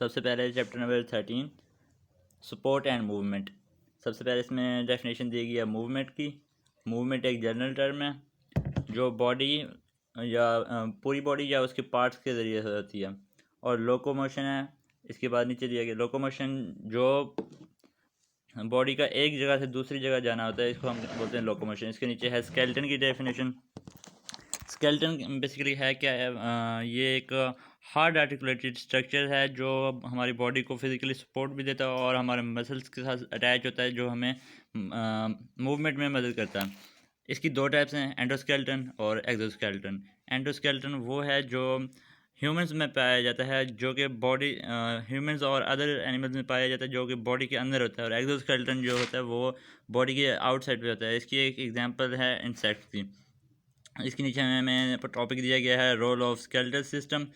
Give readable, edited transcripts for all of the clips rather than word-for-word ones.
सबसे पहले chapter number 13 support and movement. सबसे पहले इसमें डेफिनेशन दी गई है मूवमेंट की। मूवमेंट एक जनरल टर्म है जो बॉडी या पूरी बॉडी या उसके पार्ट्स के ज़रिए से होती है। और लोकोमोशन है, इसके बाद नीचे दिया गया लोकोमोशन जो बॉडी का एक जगह से दूसरी जगह जाना होता है, इसको हम बोलते हैं लोकोमोशन। इसके नीचे है स्केलेटन की डेफिनेशन। स्केलेटन बेसिकली है क्या है, ये एक हार्ड आर्टिकुलेटेड स्ट्रक्चर है जो हमारी बॉडी को फिजिकली सपोर्ट भी देता है और हमारे मसल्स के साथ अटैच होता है, जो हमें मूवमेंट में मदद करता है। इसकी दो टाइप्स हैं, एंडोस्केलेटन और एक्सोस्केलेटन। एंडोस्केलेटन वो है जो ह्यूमंस में पाया जाता है, जो कि बॉडी ह्यूमंस और अदर एनिमल्स में पाया जाता है, जो कि बॉडी के अंदर होता है। और एक्सोस्केलेटन जो होता है वो बॉडी के आउटसाइड पे होता है। इसकी एक एग्जांपल है इंसेक्ट्स की। इसके नीचे हमें टॉपिक दिया गया है role of skeletal system.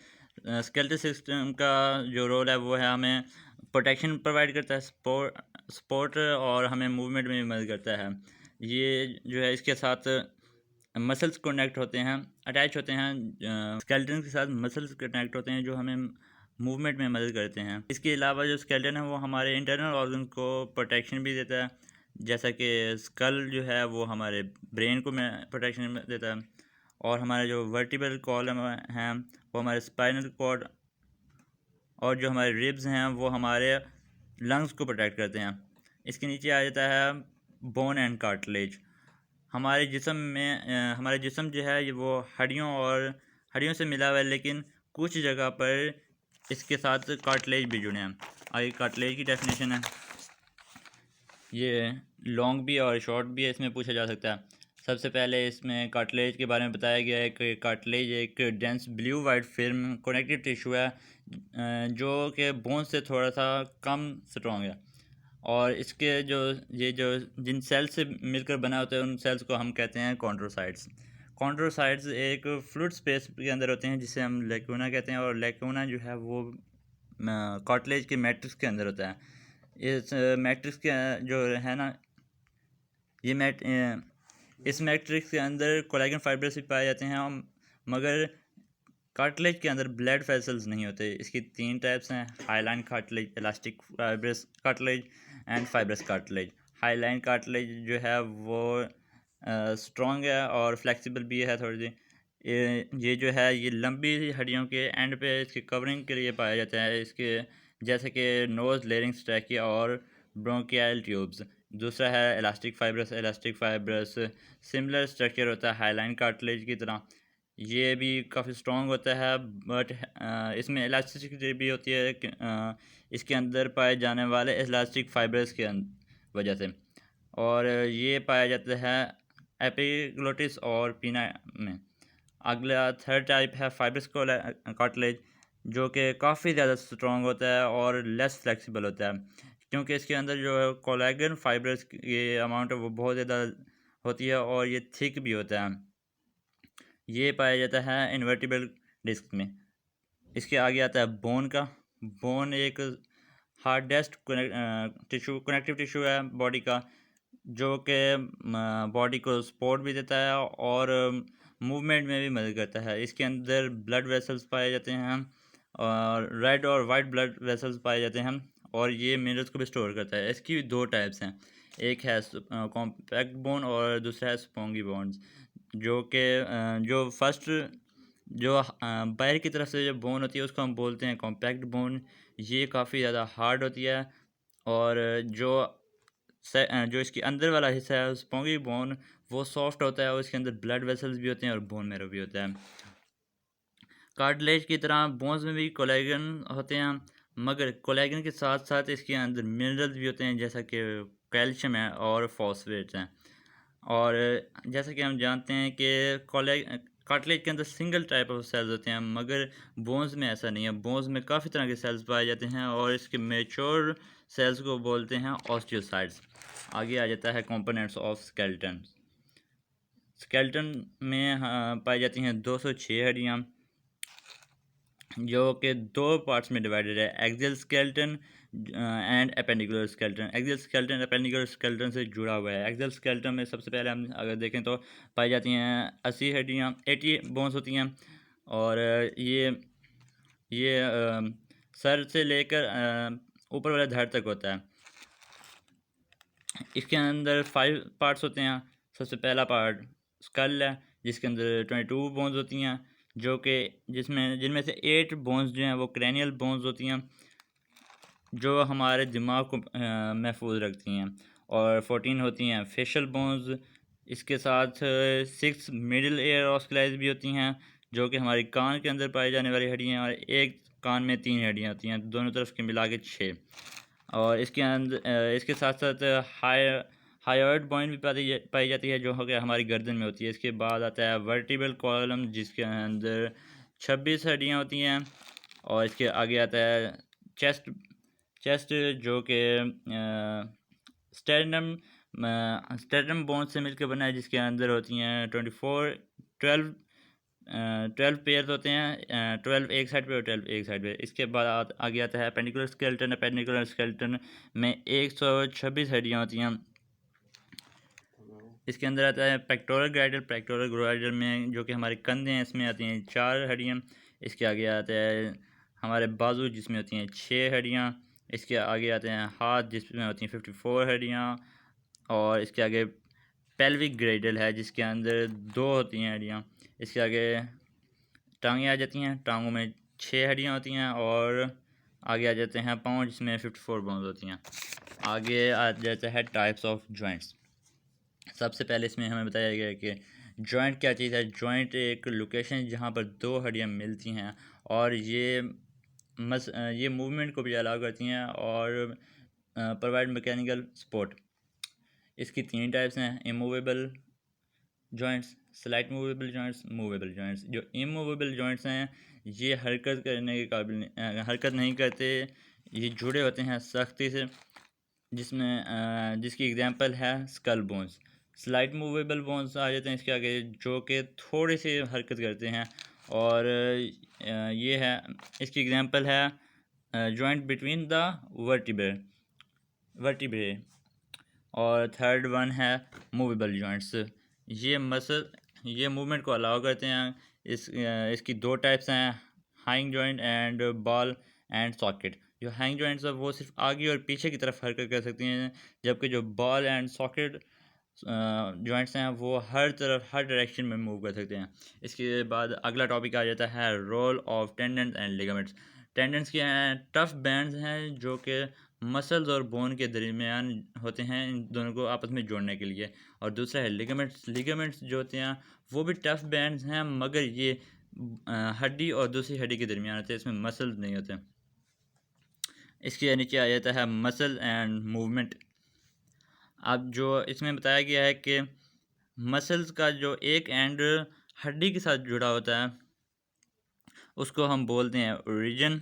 Skeletal system का जो रोल है वो है हमें प्रोटेक्शन प्रोवाइड करता है, सपोर्ट और हमें मूवमेंट में भी मदद करता है। ये जो है इसके साथ मसल्स कनेक्ट होते हैं, अटैच होते हैं। स्केलेटन के साथ मसल्स कनेक्ट होते हैं जो हमें मूवमेंट में मदद करते हैं। इसके अलावा जो स्केलेटन है वो हमारे इंटरनल ऑर्गन को प्रोटेक्शन भी देता है, जैसा कि स्कल जो है वो हमारे ब्रेन को प्रोटेक्शन देता है। और हमारे जो वर्टिब्रल कॉलम हैं वो हमारे स्पाइनल कॉर्ड, और जो हमारे रिब्स हैं वो हमारे लंग्स को प्रोटेक्ट करते हैं। इसके नीचे आ जाता है बोन एंड कार्टिलेज। हमारे जिस्म में हमारे जिस्म जो है ये वो हड्डियों से मिला हुआ है, लेकिन कुछ जगह पर इसके साथ कार्टिलेज भी जुड़े हैं। आगे कार्टिलेज की डेफिनेशन है, ये लॉन्ग भी और शॉर्ट भी है, इसमें पूछा जा सकता है। सबसे पहले इसमें कार्टिलेज के बारे में बताया गया है कि कार्टिलेज एक dense blue white film connective tissue है जो कि बोन से थोड़ा सा कम स्ट्रॉन्ग है। और इसके जो जिन सेल्स से मिलकर बना होता है उन सेल्स को हम कहते हैं कॉन्ड्रोसाइट्स। कॉन्ड्रोसाइट्स एक फ्लूइड स्पेस के अंदर होते हैं जिसे हम लेक्यूना कहते हैं, और लेक्यूना जो है वो कार्टिलेज के मैट्रिक्स के अंदर होता है। इस मैट्रिक्स के जो है ना, ये इस मैट्रिक्स के अंदर कोलेजन फाइब्रस भी पाए जाते हैं, मगर कार्टिलेज के अंदर ब्लड वेसल्स नहीं होते। इसकी तीन टाइप्स हैं, highline cartilage, elastic fibrous cartilage and fibrous cartilage. Highline cartilage जो है वो स्ट्रॉन्ग है और फ्लेक्सिबल भी है थोड़ी सी। ये जो है ये लंबी हड्डियों के एंड पे इसकी कवरिंग के लिए पाया जाता है, इसके जैसे कि नोज, लेरिंग्स, ट्रैकिया और ब्रोंकियल ट्यूब्स। दूसरा है elastic fibrous. Elastic fibrous similar structure होता है हाईलाइन कार्टिलेज की तरह, ये भी काफ़ी स्ट्रॉन्ग होता है, बट इसमें इलास्टिसिटी भी होती है इसके अंदर पाए जाने वाले इलास्टिक फाइबर्स के वजह से। और ये पाया जाता है एपिग्लोटिस और पीना में। अगला थर्ड टाइप है फाइब्रस कार्टिलेज, जो कि काफ़ी ज़्यादा स्ट्रॉन्ग होता है और लेस फ्लेक्सिबल होता है, क्योंकि इसके अंदर जो कोलेजन फाइब्रस की अमाउंट है वो बहुत ज़्यादा होती है और ये थिक भी होता है। ये पाया जाता है इन्वर्टिब्रल डिस्क में। इसके आगे आता है बोन का। बोन एक हार्डेस्ट कनेक्टिव टिश्यू है बॉडी का, जो कि बॉडी को सपोर्ट भी देता है और मूवमेंट में भी मदद करता है। इसके अंदर ब्लड वेसल्स पाए जाते हैं और रेड और वाइट ब्लड वेसल्स पाए जाते हैं, और ये मिनरल्स को भी स्टोर करता है। इसकी दो टाइप्स हैं, एक है कॉम्पैक्ट बोन और दूसरा है स्पॉन्गी बोन्स। जो कि जो फर्स्ट जो पैर की तरफ से जो बोन होती है उसको हम बोलते हैं कॉम्पैक्ट बोन। ये काफ़ी ज़्यादा हार्ड होती है, और जो इसके अंदर वाला हिस्सा है स्पॉन्गी बोन वो सॉफ्ट होता है, और इसके अंदर ब्लड वेसल्स भी होते हैं और बोन मेरो भी होता है। कार्टिलेज की तरह बोन्स में भी कोलेजन होते हैं, मगर कोलेजन के साथ साथ इसके अंदर मिनरल्स भी होते हैं, जैसा कि कैल्शियम है और फॉस्फेट्स हैं। और जैसा कि हम जानते हैं कि कार्टिलेज के अंदर सिंगल टाइप ऑफ सेल्स होते हैं, मगर बोन्स में ऐसा नहीं है। बोन्स में काफ़ी तरह के सेल्स पाए जाते हैं, और इसके मेच्योर सेल्स को बोलते हैं ऑस्टियोसाइट्स। आगे आ जाता है कंपोनेंट्स ऑफ स्केलेटन। स्केलेटन में पाई जाती हैं 206 हड्डियाँ, जो कि दो पार्ट्स में डिवाइडेड है, axial skeleton and appendicular skeleton. Axial skeleton appendicular skeleton से जुड़ा हुआ है। एक्सियल स्केलेटन में सबसे पहले हम अगर देखें तो पाई जाती हैं 80 हड्डियाँ, 80 बोन्स होती हैं, और ये सर से लेकर ऊपर वाला धड़ तक होता है। इसके अंदर 5 पार्ट्स होते हैं। सबसे पहला पार्ट स्कल है, जिसके अंदर 22 बोन्स होती हैं, जो कि जिनमें से 8 बोन्स जो हैं वो क्रैनियल बोन्स होती हैं, जो हमारे दिमाग को महफूज रखती हैं, और 14 होती हैं फेशियल बोन्स। इसके साथ 6 मिडिल एयर ऑस्कुलाइज भी होती हैं, जो कि हमारी कान के अंदर पाई जाने वाली हड्डियाँ, और एक कान में 3 हड्डियाँ होती हैं, दोनों तरफ के मिला के 6। और इसके अंदर इसके साथ साथ हायोइड बॉइंट भी पाई जाती है, जो हो गया हमारी गर्दन में होती है। इसके बाद आता है वर्टिब्रल कॉलम, जिसके अंदर 26 हड्डियाँ होती हैं। और इसके आगे आता है चेस्ट जो कि स्टेरनम बोन से मिलकर बना है, जिसके अंदर होती हैं 12 पेयर्स होते हैं, 12 एक साइड पे और 12 एक साइड पे। इसके बाद आगे आता है पेडिकुलर स्केलेटन। पेडिकुलर स्केलेटन में 126 हड्डियाँ होती हैं। इसके अंदर आता है पेक्टोरल ग्राइडल। पेक्टोरल ग्राइडल में जो कि हमारे कंधे हैं, इसमें आती हैं 4 हड्डियाँ। इसके आगे आता है हमारे बाजू, जिसमें होती हैं 6 हड्डियाँ। इसके आगे आते हैं हाथ, जिसमें होती हैं 54 हड्डियाँ। और इसके आगे पेल्विक ग्राइडल है, जिसके अंदर 2 होती हैं हड्डियाँ। इसके आगे टांगें आ जाती हैं, टांगों में 6 हड्डियाँ होती हैं। और आगे आ जाते हैं पाँव, जिसमें 54 बोन्स होती हैं। आगे आ जाता है टाइप्स ऑफ जॉइंट्स। सबसे पहले इसमें हमें बताया गया है कि जॉइंट क्या चीज़ है। जॉइंट एक लोकेशन जहाँ पर 2 हड्डियाँ मिलती हैं, और ये मूवमेंट को भी अलाउ करती हैं और प्रोवाइड मैकेनिकल सपोर्ट। इसकी 3 टाइप्स हैं, immovable joints, slight movable joints, movable joints. जो इमूवेबल जॉइंट्स हैं, ये हरकत करने के काबिल हरकत नहीं करते, ये जुड़े होते हैं सख्ती से, जिसकी एग्जांपल है skull bones. Slight movable bones आ जाते हैं इसके आगे, जो कि थोड़ी सी हरकत करते हैं, और ये है, इसकी एग्जांपल है जॉइंट बिटवीन द वर्टिब्रे। और थर्ड वन है मूवेबल जॉइंट्स। ये मूवमेंट को अलाउ करते हैं। इसकी 2 टाइप्स हैं, hang joint and ball and socket. जो हैंग जॉइंट्स है वो सिर्फ आगे और पीछे की तरफ हरकत कर सकती हैं, जबकि जो बॉल एंड सॉकेट जॉइंट्स हैं वो हर तरफ, हर डायरेक्शन में मूव कर सकते हैं। इसके बाद अगला टॉपिक आ जाता है role of tendons and ligaments. Tendons क्या हैं? टफ बैंड्स हैं, जो कि मसल्स और बोन के दरमियान होते हैं, इन दोनों को आपस में जोड़ने के लिए। और दूसरा है लिगामेंट्स। लिगामेंट्स जो होते हैं वो भी टफ बैंड्स हैं, मगर ये हड्डी और दूसरी हड्डी के दरमियान होते हैं, इसमें मसल्स नहीं होते। इसके नीचे आ जाता है मसल एंड मूवमेंट। अब जो इसमें बताया गया है कि मसल्स का जो एक एंड हड्डी के साथ जुड़ा होता है, उसको हम बोलते हैं ओरिजिन,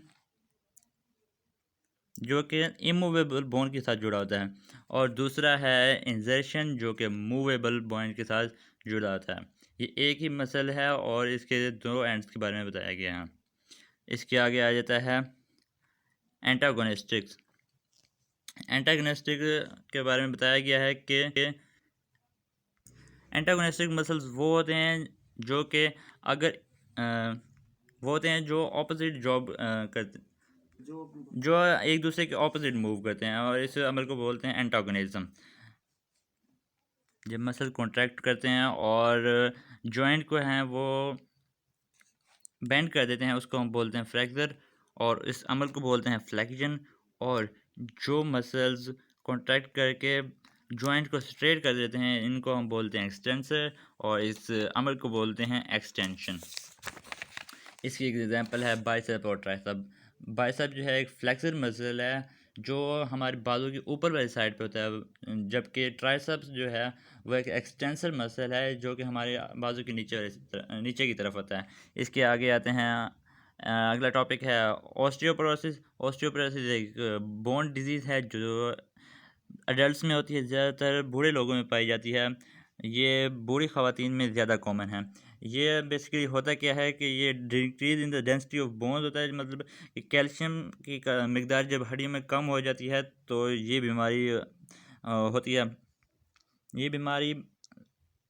जो कि इमूवेबल बोन के साथ जुड़ा होता है। और दूसरा है इंजर्शन, जो कि मूवेबल बोन के साथ जुड़ा होता है। ये एक ही मसल है और इसके 2 एंड्स के बारे में बताया गया है। इसके आगे आ जाता है एंटागोनिस्टिक्स। एंटागोनिस्टिक के बारे में बताया गया है कि एंटागोनिस्टिक मसल्स वो होते हैं जो कि अगर वो होते हैं जो ऑपोजिट जॉब करते, जो एक दूसरे के ऑपोजिट मूव करते हैं, और इस अमल को बोलते हैं एंटागोनिज्म। जब मसल कॉन्ट्रैक्ट करते हैं और जॉइंट को हैं वो बेंड कर देते हैं, उसको हम बोलते हैं फ्लेक्सर, और इस अमल को बोलते हैं फ्लेक्शन। और जो मसल्स कॉन्ट्रैक्ट करके जॉइंट को स्ट्रेट कर देते हैं, इनको हम बोलते हैं एक्सटेंसर, और इस अमल को बोलते हैं एक्सटेंशन। इसकी एक एग्जांपल है बाइसेप और ट्राइसेप। बाइसेप जो है एक फ्लेक्सर मसल है, जो हमारे बाजू की ऊपर वाली साइड पे होता है, जबकि ट्राइसेप्स जो है वो एक एक्सटेंसर मसल है, जो कि हमारे बाजू के नीचे की तरफ होता है। इसके आगे आते हैं अगला टॉपिक है ऑस्टियोपोरोसिस। ऑस्टियोपोरोसिस एक बोन डिजीज़ है, जो अडल्ट में होती है, ज़्यादातर बूढ़े लोगों में पाई जाती है। ये बूढ़ी ख़वातीन में ज़्यादा कॉमन है। ये बेसिकली होता क्या है कि ये decrease in the density of bones होता है, मतलब कि कैल्शियम की मिकदार जब हड्डियों में कम हो जाती है तो ये बीमारी होती है। ये बीमारी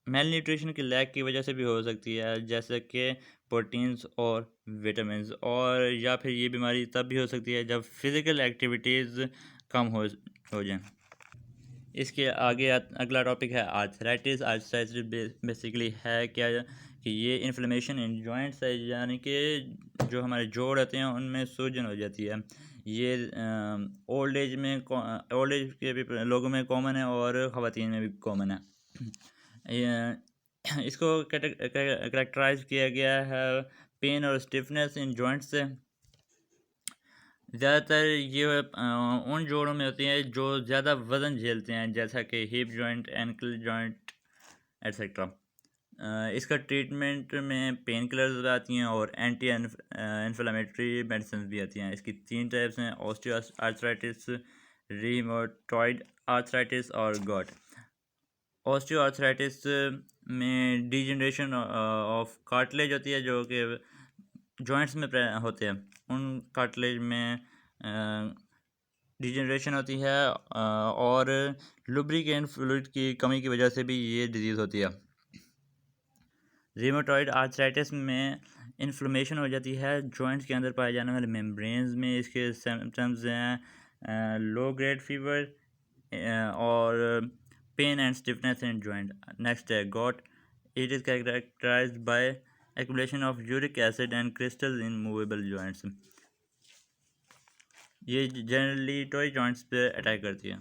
मेल न्यूट्रिशन की लैक की वजह से भी हो सकती है, जैसे कि प्रोटीन्स और विटामिन्स। और या फिर ये बीमारी तब भी हो सकती है जब फिज़िकल एक्टिविटीज़ कम हो जाए। इसके आगे अगला टॉपिक है आर्थराइटिस। आर्थराइटिस बेसिकली है क्या कि ये इन्फ्लेमेशन इन जॉइंट्स है, यानी कि जो हमारे जोड़ होते हैं उनमें सूजन हो जाती है। ये ओल्ड एज के भी लोगों में कॉमन है और ख़वातीन में भी कॉमन है। इसको करेक्टराइज किया गया है पेन और स्टिफनेस इन जॉइंट्स से। ज़्यादातर ये उन जोड़ों में होती हैं जो ज़्यादा वज़न झेलते हैं, जैसा कि hip joint, ankle joint etcetera. इसका ट्रीटमेंट में पेन किलर्स आती हैं और एंटी इन्फ्लेमेटरी मेडिसिन भी आती हैं। इसकी 3 टाइप्स हैं: ऑस्टियो आर्थराइटिस, रीमेटॉइड आर्थराइटिस और गॉट। ऑस्टियो आर्थराइटिस में डिजनरेशन ऑफ कार्टिलेज होती है जो कि जॉइंट्स में होते हैं। उन कार्टिलेज में डिजनरेशन होती है और लुब्रिकेंट फ्लूइड की कमी की वजह से भी ये डिजीज़ होती है। रीमेटॉइड आर्थराइटिस में इन्फ्लेमेशन हो जाती है जॉइंट्स के अंदर पाए जाने वाले मेम्ब्रेन्स में। इसके सिम्टम्स हैं लो ग्रेड फीवर और pain and stiffness in joint. Next है gout. It is characterized by accumulation of uric acid and crystals in movable joints. ये जनरली टॉय जॉइंट्स पे अटैक करती है।